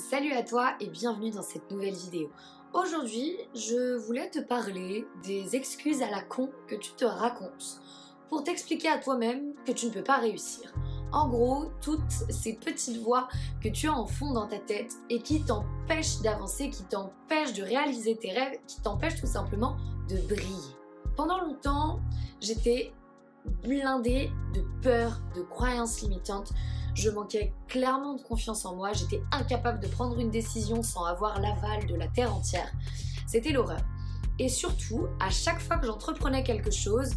Salut à toi et bienvenue dans cette nouvelle vidéo. Aujourd'hui, je voulais te parler des excuses à la con que tu te racontes pour t'expliquer à toi-même que tu ne peux pas réussir. En gros, toutes ces petites voix que tu as en fond dans ta tête et qui t'empêchent d'avancer, qui t'empêchent de réaliser tes rêves, qui t'empêchent tout simplement de briller. Pendant longtemps, j'étais blindée de peur, de croyances limitantes. Je manquais clairement de confiance en moi, j'étais incapable de prendre une décision sans avoir l'aval de la terre entière. C'était l'horreur. Et surtout, à chaque fois que j'entreprenais quelque chose,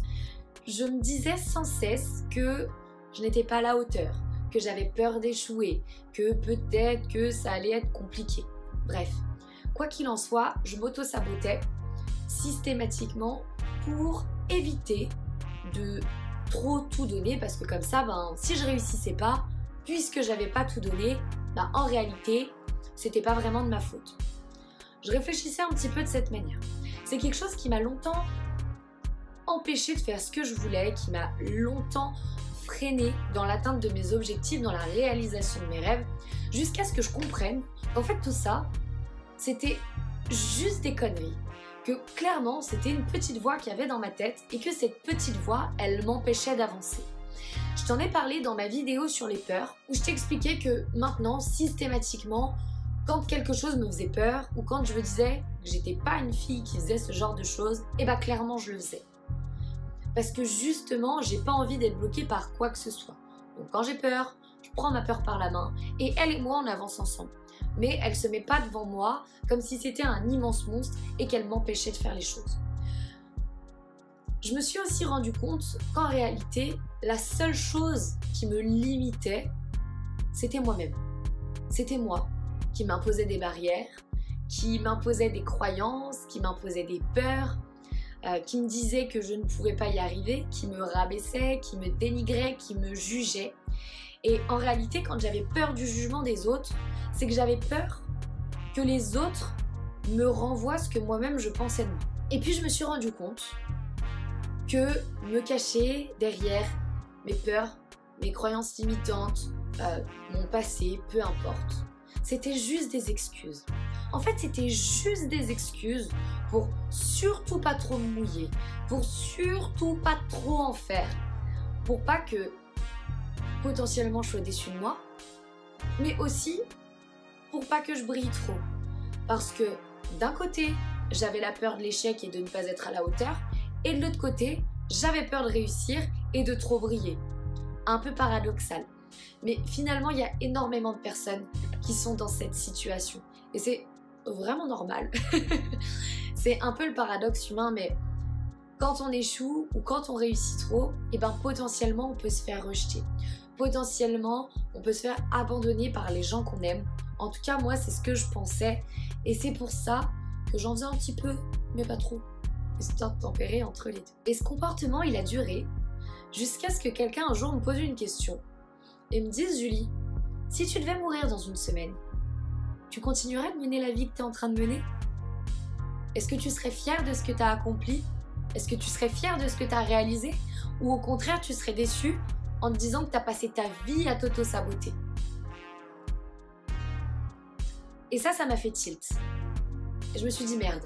je me disais sans cesse que je n'étais pas à la hauteur, que j'avais peur d'échouer, que peut-être que ça allait être compliqué. Bref, quoi qu'il en soit, je m'auto-sabotais systématiquement pour éviter de trop tout donner, parce que comme ça, si je réussissais pas, puisque j'avais pas tout donné, en réalité, c'était pas vraiment de ma faute. Je réfléchissais un petit peu de cette manière. C'est quelque chose qui m'a longtemps empêché de faire ce que je voulais, qui m'a longtemps freiné dans l'atteinte de mes objectifs, dans la réalisation de mes rêves, jusqu'à ce que je comprenne qu'en fait tout ça, c'était juste des conneries. Que clairement, c'était une petite voix qu'il y avait dans ma tête et que cette petite voix, elle m'empêchait d'avancer. Je t'en ai parlé dans ma vidéo sur les peurs où je t'expliquais que maintenant, systématiquement, quand quelque chose me faisait peur ou quand je me disais que j'étais pas une fille qui faisait ce genre de choses, clairement je le faisais. Parce que justement, j'ai pas envie d'être bloquée par quoi que ce soit. Donc quand j'ai peur, je prends ma peur par la main et elle et moi on avance ensemble. Mais elle se met pas devant moi comme si c'était un immense monstre et qu'elle m'empêchait de faire les choses. Je me suis aussi rendu compte qu'en réalité, la seule chose qui me limitait, c'était moi-même. C'était moi qui m'imposais des barrières, qui m'imposait des croyances, qui m'imposait des peurs, qui me disait que je ne pouvais pas y arriver, qui me rabaissait, qui me dénigrait, qui me jugeait. Et en réalité, quand j'avais peur du jugement des autres, c'est que j'avais peur que les autres me renvoient ce que moi-même je pensais de moi. Et puis je me suis rendu compte que me cacher derrière mes peurs, mes croyances limitantes, mon passé, peu importe, c'était juste des excuses. En fait, c'était juste des excuses pour surtout pas trop me mouiller, pour surtout pas trop en faire, pour pas que potentiellement je sois déçue de moi, mais aussi pour pas que je brille trop. Parce que d'un côté, j'avais la peur de l'échec et de ne pas être à la hauteur, et de l'autre côté, j'avais peur de réussir et de trop briller. Un peu paradoxal. Mais finalement, il y a énormément de personnes qui sont dans cette situation. Et c'est vraiment normal. C'est un peu le paradoxe humain, mais quand on échoue ou quand on réussit trop, potentiellement on peut se faire rejeter. Potentiellement, on peut se faire abandonner par les gens qu'on aime. En tout cas, moi, c'est ce que je pensais. Et c'est pour ça que j'en faisais un petit peu, mais pas trop. Histoire de tempérer entre les deux. Et ce comportement, il a duré jusqu'à ce que quelqu'un un jour me pose une question et me dise: Julie, si tu devais mourir dans une semaine, tu continuerais de mener la vie que tu es en train de mener? Est-ce que tu serais fière de ce que tu as accompli? Est-ce que tu serais fière de ce que tu as réalisé? Ou au contraire, tu serais déçue en te disant que tu as passé ta vie à t'auto-saboter? Et ça m'a fait tilt. Et je me suis dit merde.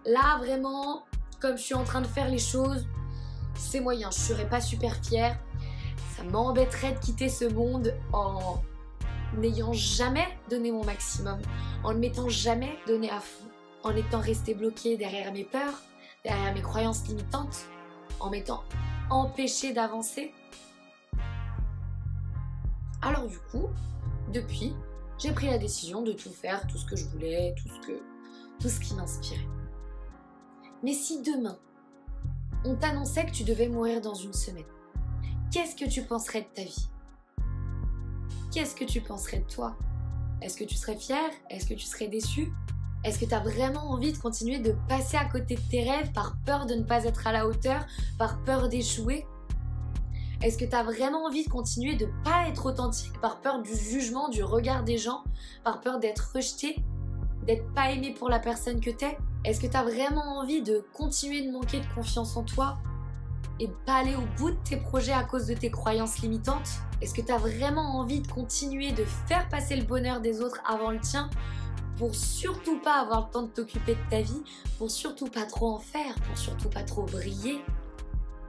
Là, vraiment, comme je suis en train de faire les choses, c'est moyen. Je serais pas super fière. Ça m'embêterait de quitter ce monde en n'ayant jamais donné mon maximum, en ne m'étant jamais donné à fond, en étant restée bloquée derrière mes peurs, derrière mes croyances limitantes, en m'étant empêchée d'avancer. Alors du coup, depuis, j'ai pris la décision de tout faire, tout ce que je voulais, tout ce qui m'inspirait. Mais si demain, on t'annonçait que tu devais mourir dans une semaine, qu'est-ce que tu penserais de ta vie? Qu'est-ce que tu penserais de toi? Est-ce que tu serais fière? Est-ce que tu serais déçue? Est-ce que tu as vraiment envie de continuer de passer à côté de tes rêves par peur de ne pas être à la hauteur, par peur d'échouer? Est-ce que tu as vraiment envie de continuer de ne pas être authentique par peur du jugement, du regard des gens, par peur d'être rejeté, d'être pas aimé pour la personne que t'es? Est-ce que tu as vraiment envie de continuer de manquer de confiance en toi et de pas aller au bout de tes projets à cause de tes croyances limitantes? Est-ce que tu as vraiment envie de continuer de faire passer le bonheur des autres avant le tien pour surtout pas avoir le temps de t'occuper de ta vie, pour surtout pas trop en faire, pour surtout pas trop briller,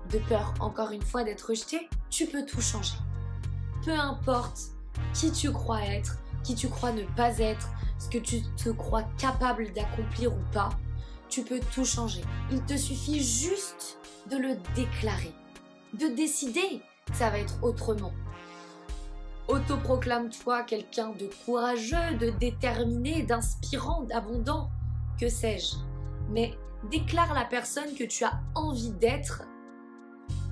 de peur encore une fois d'être rejeté? Tu peux tout changer. Peu importe qui tu crois être, qui tu crois ne pas être, ce que tu te crois capable d'accomplir ou pas, tu peux tout changer. Il te suffit juste de le déclarer, de décider que ça va être autrement. Autoproclame-toi quelqu'un de courageux, de déterminé, d'inspirant, d'abondant, que sais-je. Mais déclare la personne que tu as envie d'être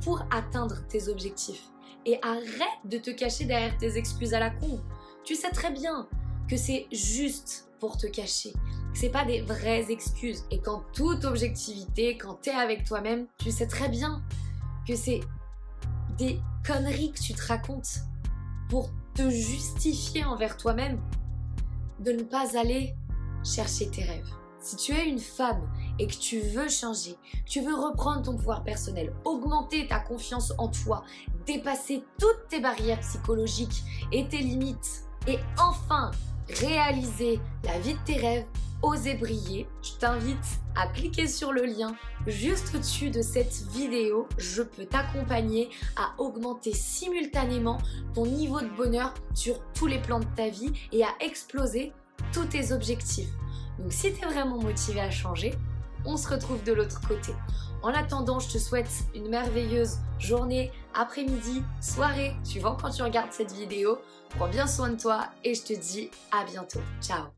pour atteindre tes objectifs. Et arrête de te cacher derrière tes excuses à la con. Tu sais très bien que c'est juste pour te cacher, que c'est pas des vraies excuses. Et qu'en toute objectivité, quand t'es avec toi-même, tu sais très bien que c'est des conneries que tu te racontes pour te justifier envers toi-même de ne pas aller chercher tes rêves. Si tu es une femme et que tu veux changer, tu veux reprendre ton pouvoir personnel, augmenter ta confiance en toi, dépasser toutes tes barrières psychologiques et tes limites, et enfin réaliser la vie de tes rêves, oser briller, je t'invite à cliquer sur le lien juste au-dessus de cette vidéo. Je peux t'accompagner à augmenter simultanément ton niveau de bonheur sur tous les plans de ta vie et à exploser tous tes objectifs. Donc si tu es vraiment motivé à changer, on se retrouve de l'autre côté. En attendant, je te souhaite une merveilleuse journée, après-midi, soirée, suivant quand tu regardes cette vidéo. Prends bien soin de toi et je te dis à bientôt. Ciao!